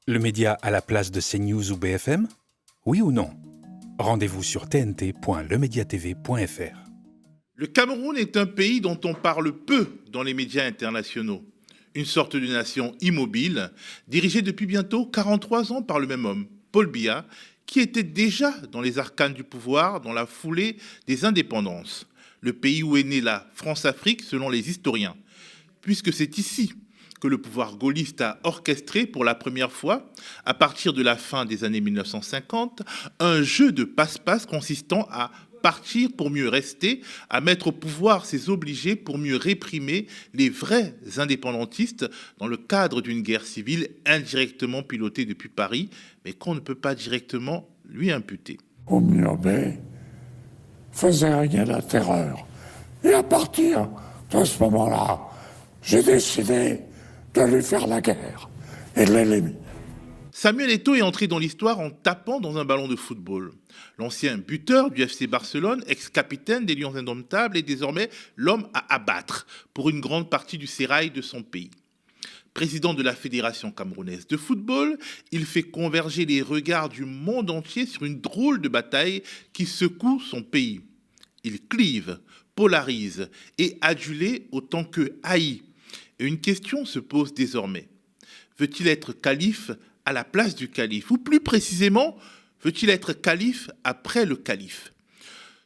Le média à la place de CNews ou BFM? Oui ou non? Rendez-vous sur tnt.lemediatv.fr. Le Cameroun est un pays dont on parle peu dans les médias internationaux. Une sorte de nation immobile, dirigée depuis bientôt 43 ans par le même homme, Paul Biya, qui était déjà dans les arcanes du pouvoir dans la foulée des indépendances. Le pays où est née la France-Afrique selon les historiens. Puisque c'est ici que le pouvoir gaulliste a orchestré pour la première fois, à partir de la fin des années 1950, un jeu de passe-passe consistant à partir pour mieux rester, à mettre au pouvoir ses obligés pour mieux réprimer les vrais indépendantistes dans le cadre d'une guerre civile indirectement pilotée depuis Paris, mais qu'on ne peut pas directement lui imputer. Oumniobé faisait régner la terreur. Et à partir de ce moment-là, j'ai décidé de lui faire la guerre et de l'éliminer. Samuel Eto'o est entré dans l'histoire en tapant dans un ballon de football. L'ancien buteur du FC Barcelone, ex-capitaine des Lions Indomptables, est désormais l'homme à abattre pour une grande partie du sérail de son pays. Président de la Fédération camerounaise de football, il fait converger les regards du monde entier sur une drôle de bataille qui secoue son pays. Il clive, polarise et adulé autant que haï. Et une question se pose désormais. Veut-il être calife à la place du calife? Ou plus précisément, veut-il être calife après le calife?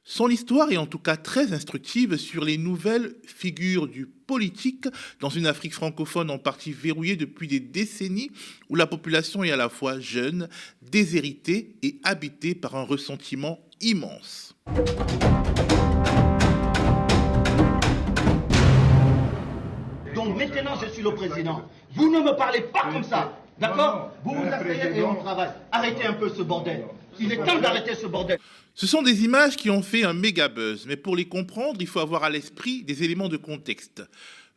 Son histoire est en tout cas très instructive sur les nouvelles figures du politique dans une Afrique francophone en partie verrouillée depuis des décennies où la population est à la fois jeune, déshéritée et habitée par un ressentiment immense. Donc maintenant je suis le président. Vous ne me parlez pas comme ça, d'accord? Vous vous asseyez et on travaille. Arrêtez un peu ce bordel. Il est temps d'arrêter ce bordel. Ce sont des images qui ont fait un méga buzz, mais pour les comprendre, il faut avoir à l'esprit des éléments de contexte.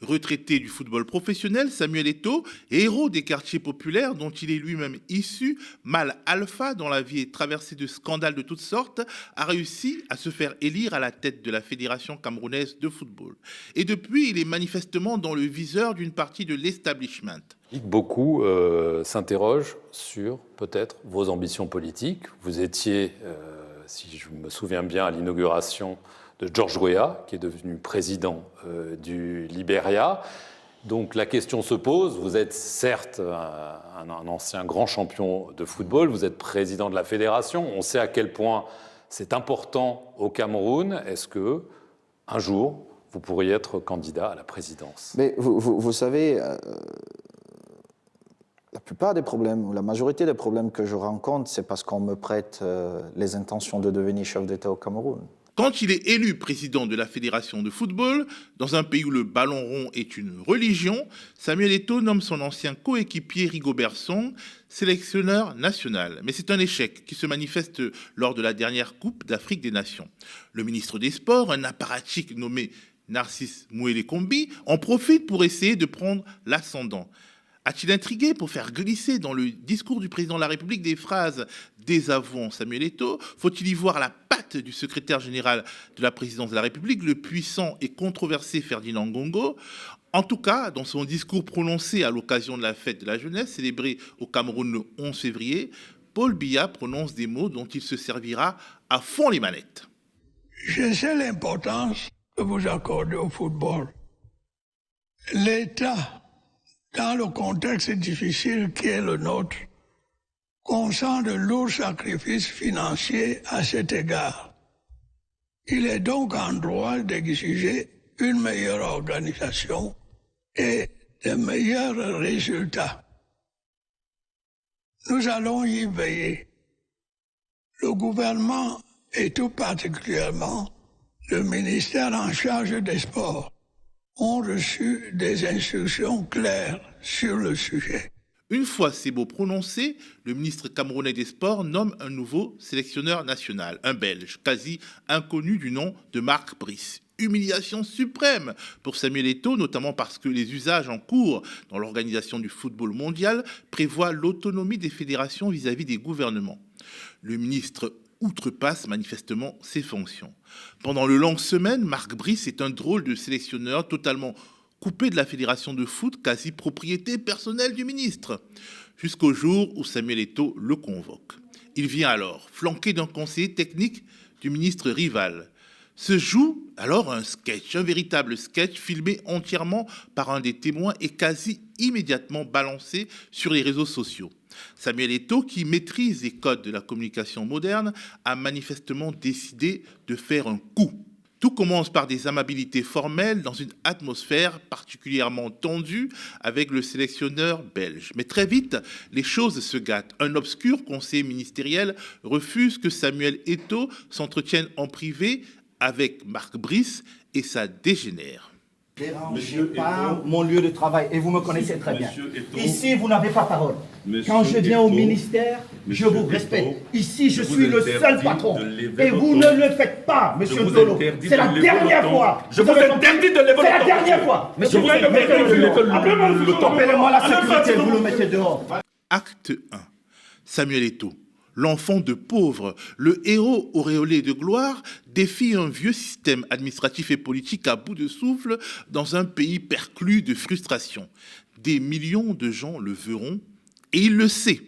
Retraité du football professionnel, Samuel Eto'o, héros des quartiers populaires dont il est lui-même issu, mâle alpha dont la vie est traversée de scandales de toutes sortes, a réussi à se faire élire à la tête de la Fédération camerounaise de football. Et depuis, il est manifestement dans le viseur d'une partie de l'establishment. Beaucoup s'interrogent sur peut-être vos ambitions politiques. Vous étiez, si je me souviens bien, à l'inauguration de George Weah, qui est devenu président du Libéria. Donc la question se pose, vous êtes certes un ancien grand champion de football, vous êtes président de la fédération, on sait à quel point c'est important au Cameroun. Est-ce que un jour, vous pourriez être candidat à la présidence? Mais vous savez, la plupart des problèmes, ou la majorité des problèmes que je rencontre, c'est parce qu'on me prête les intentions de devenir chef d'État au Cameroun. Quand il est élu président de la Fédération de football, dans un pays où le ballon rond est une religion, Samuel Eto'o nomme son ancien coéquipier Rigobert Song sélectionneur national. Mais c'est un échec qui se manifeste lors de la dernière Coupe d'Afrique des Nations. Le ministre des Sports, un apparatchik nommé Narcisse Mouélé-Kombi, en profite pour essayer de prendre l'ascendant. A-t-il intrigué pour faire glisser dans le discours du président de la République des phrases désavouant Samuel Eto'o? Faut-il y voir la patte du secrétaire général de la présidence de la République, le puissant et controversé Ferdinand Ngongo? En tout cas, dans son discours prononcé à l'occasion de la fête de la jeunesse, célébrée au Cameroun le 11 février, Paul Biya prononce des mots dont il se servira à fond les manettes. Je sais l'importance que vous accordez au football. L'État, dans le contexte difficile qui est le nôtre, consent de lourds sacrifices financiers à cet égard. Il est donc en droit d'exiger une meilleure organisation et de meilleurs résultats. Nous allons y veiller. Le gouvernement et tout particulièrement le ministère en charge des sports ont reçu des instructions claires sur le sujet. Une fois ces mots prononcés, le ministre camerounais des Sports nomme un nouveau sélectionneur national, un Belge, quasi inconnu du nom de Marc Brice. Humiliation suprême pour Samuel Eto'o, notamment parce que les usages en cours dans l'organisation du football mondial prévoient l'autonomie des fédérations vis-à-vis des gouvernements. Le ministre outrepasse manifestement ses fonctions. Pendant le long semaine, Marc Brice est un drôle de sélectionneur totalement coupé de la fédération de foot, quasi propriété personnelle du ministre. jusqu'au jour où Samuel Eto'o le convoque. Il vient alors, flanqué d'un conseiller technique du ministre rival. Se joue alors un sketch, un véritable sketch filmé entièrement par un des témoins et quasi immédiatement balancé sur les réseaux sociaux. Samuel Eto'o, qui maîtrise les codes de la communication moderne, a manifestement décidé de faire un coup. Tout commence par des amabilités formelles dans une atmosphère particulièrement tendue avec le sélectionneur belge. Mais très vite, les choses se gâtent. Un obscur conseiller ministériel refuse que Samuel Eto'o s'entretienne en privé avec Marc Brice et ça dégénère. Dérangez pas mon lieu de travail et vous me connaissez très bien. Ici, vous n'avez pas parole. Quand je viens au ministère, je vous respecte. Ici, je suis le seul patron. Et vous ne le faites pas, monsieur Zolo. C'est la dernière fois. Je vous interdis de lever le ton. C'est la dernière fois. Monsieur, vous appelez-moi la sécurité, vous le mettez dehors. Acte 1. Samuel Eto'o, l'enfant de pauvre, le héros auréolé de gloire, défie un vieux système administratif et politique à bout de souffle dans un pays perclus de frustration. Des millions de gens le verront et il le sait.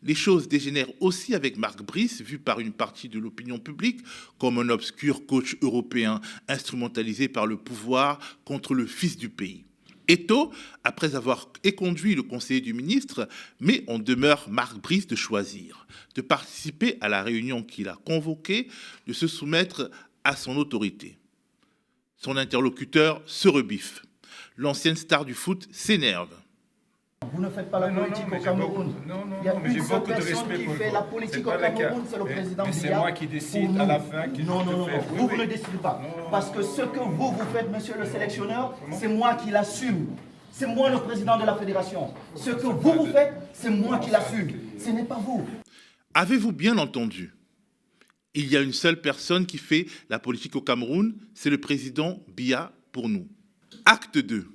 Les choses dégénèrent aussi avec Marc Brice, vu par une partie de l'opinion publique comme un obscur coach européen instrumentalisé par le pouvoir contre le fils du pays. Eto'o, après avoir éconduit le conseiller du ministre, met en demeure Marc Brice de choisir, de participer à la réunion qu'il a convoquée, de se soumettre à son autorité. Son interlocuteur se rebiffe. L'ancienne star du foot s'énerve. Vous ne faites pas la politique au Cameroun. Il y a une seule personne qui fait la politique au Cameroun, c'est le président Biya. C'est moi qui décide à la fin. Non, vous ne décidez pas. Parce que ce que vous faites, monsieur le sélectionneur, c'est moi qui l'assume. C'est moi le président de la fédération. Ce que vous faites, c'est moi qui l'assume. Ce n'est pas vous. Avez-vous bien entendu? Il y a une seule personne qui fait la politique au Cameroun, c'est le président Biya pour nous. Acte 2.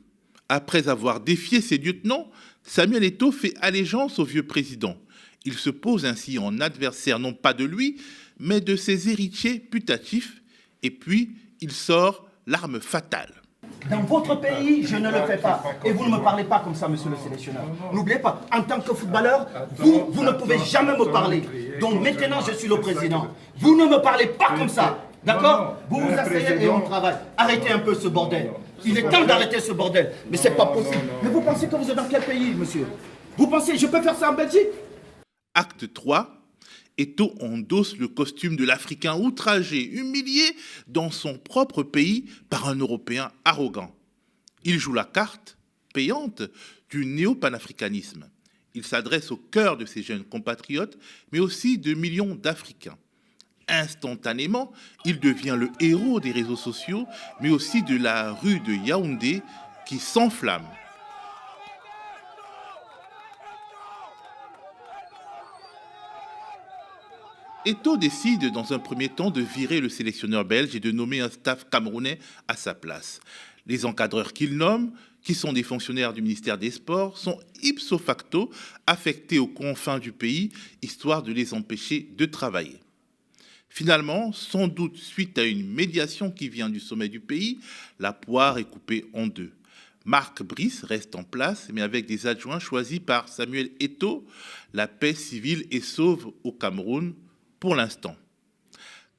Après avoir défié ses lieutenants, Samuel Eto'o fait allégeance au vieux président. Il se pose ainsi en adversaire non pas de lui, mais de ses héritiers putatifs. Et puis, il sort l'arme fatale. Dans votre pays, je ne le fais pas. Et vous ne me parlez pas comme ça, monsieur le sélectionneur. N'oubliez pas, en tant que footballeur, vous ne pouvez jamais me parler. Donc maintenant, je suis le président. Vous ne me parlez pas comme ça. D'accord? Vous vous asseyez et on travaille. Arrêtez un peu ce bordel. Il est temps d'arrêter ce bordel. Mais c'est pas possible. Mais vous pensez que vous êtes dans quel pays, monsieur? Vous pensez, je peux faire ça en Belgique? Acte 3. Eto'o endosse le costume de l'Africain outragé, humilié dans son propre pays par un Européen arrogant. Il joue la carte payante du néo-panafricanisme. Il s'adresse au cœur de ses jeunes compatriotes, mais aussi de millions d'Africains. Instantanément, il devient le héros des réseaux sociaux, mais aussi de la rue de Yaoundé qui s'enflamme. Eto'o décide dans un premier temps de virer le sélectionneur belge et de nommer un staff camerounais à sa place. Les encadreurs qu'il nomme, qui sont des fonctionnaires du ministère des Sports, sont ipso facto affectés aux confins du pays, histoire de les empêcher de travailler. Finalement, sans doute suite à une médiation qui vient du sommet du pays, la poire est coupée en deux. Marc Brice reste en place, mais avec des adjoints choisis par Samuel Eto'o. La paix civile est sauve au Cameroun pour l'instant.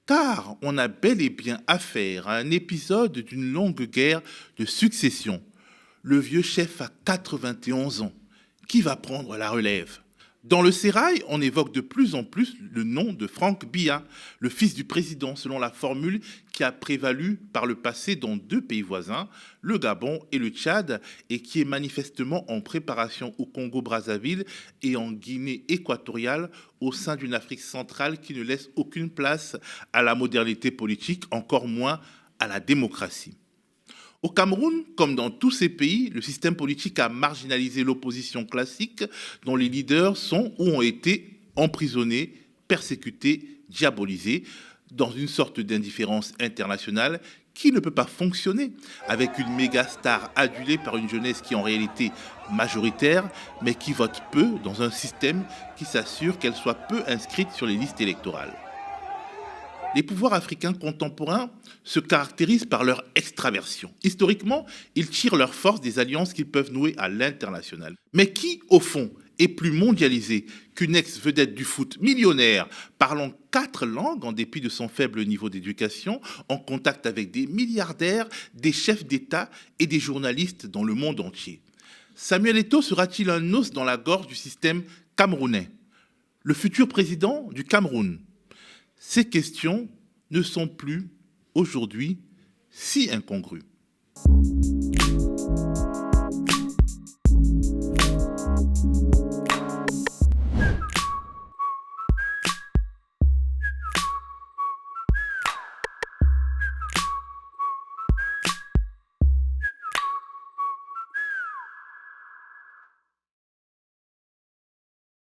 Car on a bel et bien affaire à un épisode d'une longue guerre de succession. Le vieux chef a 91 ans. Qui va prendre la relève? Dans le sérail, on évoque de plus en plus le nom de Franck Biya, le fils du président, selon la formule qui a prévalu par le passé dans deux pays voisins, le Gabon et le Tchad, et qui est manifestement en préparation au Congo-Brazzaville et en Guinée équatoriale, au sein d'une Afrique centrale qui ne laisse aucune place à la modernité politique, encore moins à la démocratie. Au Cameroun, comme dans tous ces pays, le système politique a marginalisé l'opposition classique dont les leaders sont ou ont été emprisonnés, persécutés, diabolisés, dans une sorte d'indifférence internationale qui ne peut pas fonctionner avec une méga star adulée par une jeunesse qui est en réalité majoritaire, mais qui vote peu dans un système qui s'assure qu'elle soit peu inscrite sur les listes électorales. Les pouvoirs africains contemporains se caractérisent par leur extraversion. Historiquement, ils tirent leur force des alliances qu'ils peuvent nouer à l'international. Mais qui, au fond, et plus mondialisé qu'une ex-vedette du foot millionnaire, parlant 4 langues en dépit de son faible niveau d'éducation, en contact avec des milliardaires, des chefs d'État et des journalistes dans le monde entier. Samuel Eto'o sera-t-il un os dans la gorge du système camerounais? Le futur président du Cameroun? Ces questions ne sont plus aujourd'hui si incongrues.